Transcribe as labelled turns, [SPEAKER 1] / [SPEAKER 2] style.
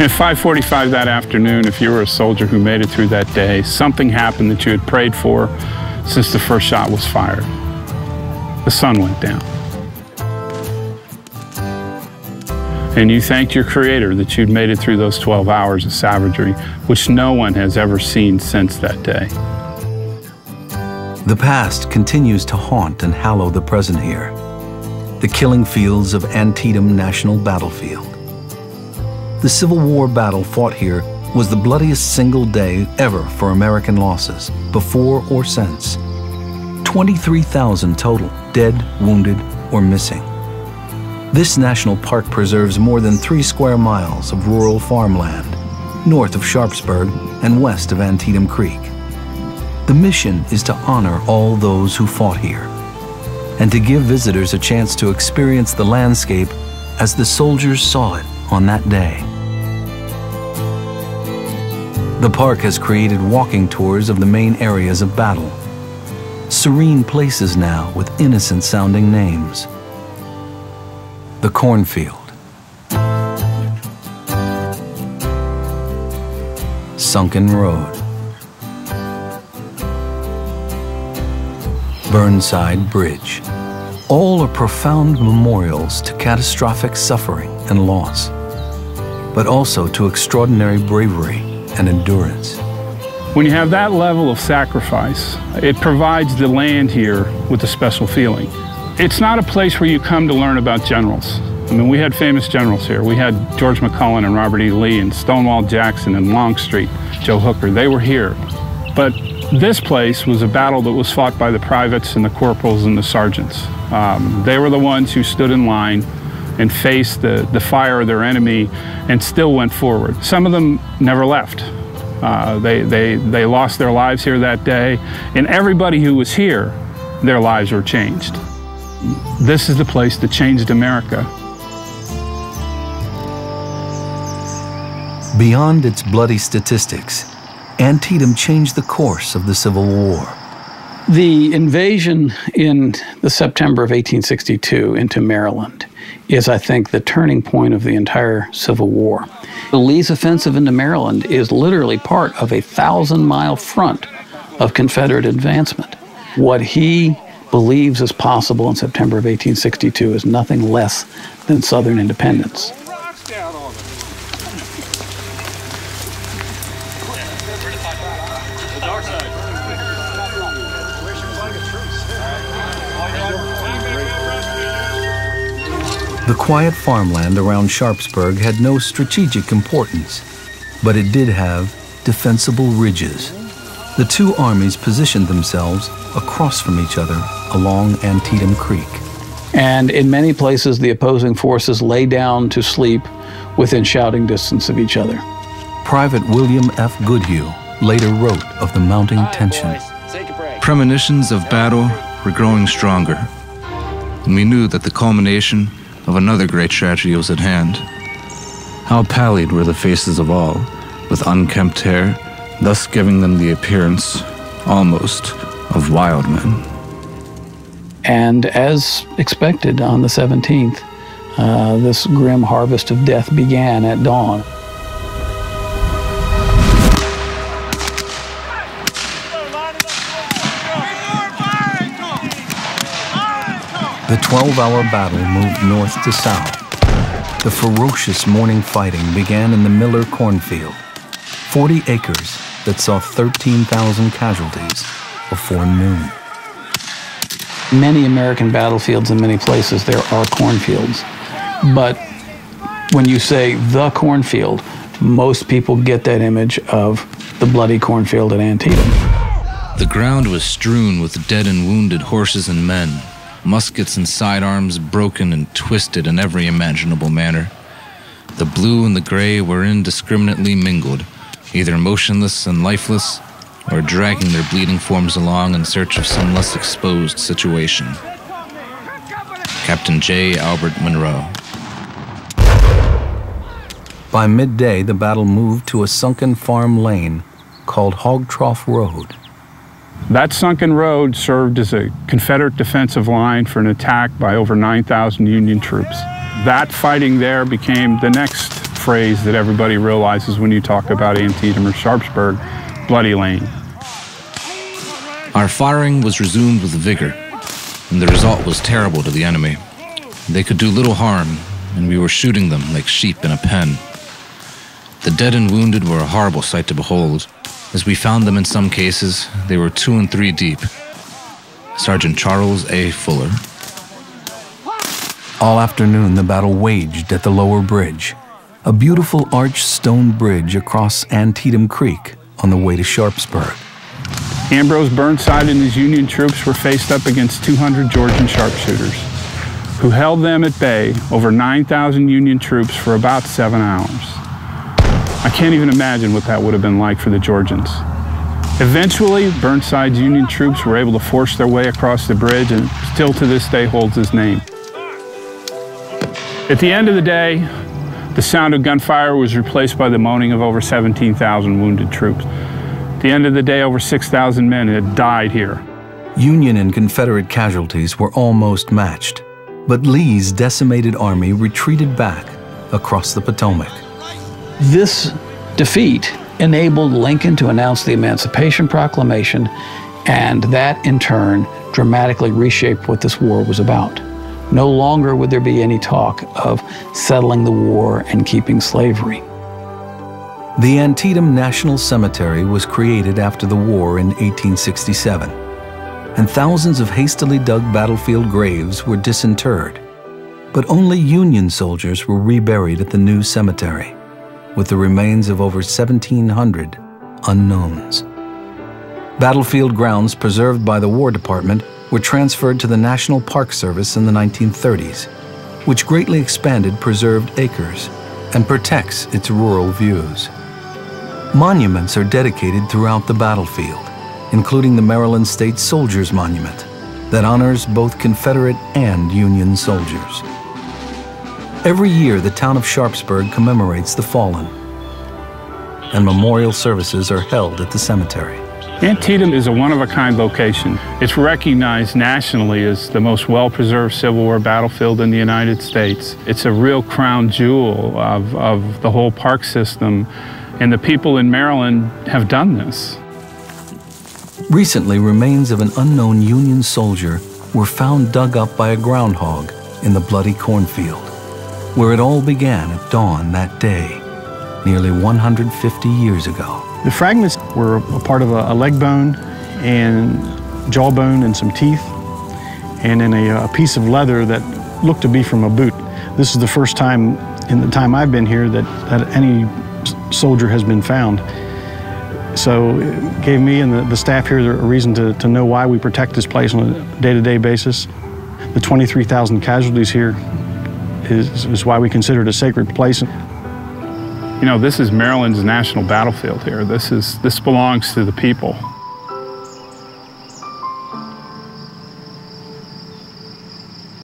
[SPEAKER 1] At 5:45 that afternoon, if you were a soldier who made it through that day, something happened that you had prayed for since the first shot was fired. The sun went down. And you thanked your Creator that you'd made it through those 12 hours of savagery, which no one has ever seen since that day.
[SPEAKER 2] The past continues to haunt and hallow the present here. The killing fields of Antietam National Battlefield. The Civil War battle fought here was the bloodiest single day ever for American losses, before or since. 23,000 total, dead, wounded, or missing. This national park preserves more than 3 square miles of rural farmland, north of Sharpsburg and west of Antietam Creek. The mission is to honor all those who fought here, and to give visitors a chance to experience the landscape as the soldiers saw it on that day. The park has created walking tours of the main areas of battle. Serene places now with innocent-sounding names. The Cornfield. Sunken Road. Burnside Bridge. All are profound memorials to catastrophic suffering and loss, but also to extraordinary bravery and endurance.
[SPEAKER 1] When you have that level of sacrifice, it provides the land here with a special feeling. It's not a place where you come to learn about generals. I mean, we had famous generals here. We had George McClellan and Robert E. Lee and Stonewall Jackson and Longstreet, Joe Hooker. They were here. But this place was a battle that was fought by the privates and the corporals and the sergeants. They were the ones who stood in line and faced the fire of their enemy and still went forward. Some of them never left. They lost their lives here that day, and everybody who was here, their lives were changed. This is the place that changed America.
[SPEAKER 2] Beyond its bloody statistics, Antietam changed the course of the Civil War.
[SPEAKER 3] The invasion in the September of 1862 into Maryland is, I think, the turning point of the entire Civil War. Lee's offensive into Maryland is literally part of a 1,000-mile front of Confederate advancement. What he believes is possible in September of 1862 is nothing less than Southern independence.
[SPEAKER 2] The quiet farmland around Sharpsburg had no strategic importance, but it did have defensible ridges. The two armies positioned themselves across from each other along Antietam Creek.
[SPEAKER 3] And in many places, the opposing forces lay down to sleep within shouting distance of each other.
[SPEAKER 2] Private William F. Goodhue later wrote of the mounting tension.
[SPEAKER 4] Premonitions of battle were growing stronger, and we knew that the culmination of another great tragedy was at hand. How pallid were the faces of all, with unkempt hair, thus giving them the appearance, almost, of wild men.
[SPEAKER 3] And as expected, on the 17th, this grim harvest of death began at dawn.
[SPEAKER 2] The 12-hour battle moved north to south. The ferocious morning fighting began in the Miller cornfield, 40 acres that saw 13,000 casualties before noon.
[SPEAKER 3] Many American battlefields in many places, there are cornfields. But when you say the cornfield, most people get that image of the bloody cornfield at Antietam.
[SPEAKER 4] The ground was strewn with dead and wounded horses and men, muskets and sidearms broken and twisted in every imaginable manner. The blue and the gray were indiscriminately mingled, either motionless and lifeless, or dragging their bleeding forms along in search of some less exposed situation. Captain J. Albert Monroe.
[SPEAKER 2] By midday, the battle moved to a sunken farm lane called Hog Trough Road.
[SPEAKER 1] That sunken road served as a Confederate defensive line for an attack by over 9,000 Union troops. That fighting there became the next phrase that everybody realizes when you talk about Antietam or Sharpsburg, Bloody Lane.
[SPEAKER 4] Our firing was resumed with vigor, and the result was terrible to the enemy. They could do little harm, and we were shooting them like sheep in a pen. The dead and wounded were a horrible sight to behold. As we found them in some cases, they were 2 and 3 deep. Sergeant Charles A. Fuller.
[SPEAKER 2] All afternoon, the battle waged at the lower bridge, a beautiful arched stone bridge across Antietam Creek on the way to Sharpsburg.
[SPEAKER 1] Ambrose Burnside and his Union troops were faced up against 200 Georgian sharpshooters, who held them at bay, over 9,000 Union troops, for about 7 hours. I can't even imagine what that would have been like for the Georgians. Eventually, Burnside's Union troops were able to force their way across the bridge, and still to this day holds his name. At the end of the day, the sound of gunfire was replaced by the moaning of over 17,000 wounded troops. At the end of the day, over 6,000 men had died here.
[SPEAKER 2] Union and Confederate casualties were almost matched, but Lee's decimated army retreated back across the Potomac.
[SPEAKER 3] This defeat enabled Lincoln to announce the Emancipation Proclamation, and that in turn dramatically reshaped what this war was about. No longer would there be any talk of settling the war and keeping slavery.
[SPEAKER 2] The Antietam National Cemetery was created after the war in 1867, and thousands of hastily dug battlefield graves were disinterred. But only Union soldiers were reburied at the new cemetery, with the remains of over 1,700 unknowns. Battlefield grounds preserved by the War Department were transferred to the National Park Service in the 1930s, which greatly expanded preserved acres and protects its rural views. Monuments are dedicated throughout the battlefield, including the Maryland State Soldiers Monument that honors both Confederate and Union soldiers. Every year, the town of Sharpsburg commemorates the fallen, and memorial services are held at the cemetery.
[SPEAKER 1] Antietam is a one-of-a-kind location. It's recognized nationally as the most well-preserved Civil War battlefield in the United States. It's a real crown jewel of the whole park system, and the people in Maryland have done this.
[SPEAKER 2] Recently, remains of an unknown Union soldier were found dug up by a groundhog in the bloody cornfield, where it all began at dawn that day, nearly 150 years ago.
[SPEAKER 5] The fragments were a part of a leg bone and jawbone and some teeth, and then a piece of leather that looked to be from a boot. This is the first time in the time I've been here that any soldier has been found. So it gave me and the staff here a reason to know why we protect this place on a day-to-day basis. The 23,000 casualties here is why we consider it a sacred place.
[SPEAKER 1] You know, this is Maryland's national battlefield here. This belongs to the people.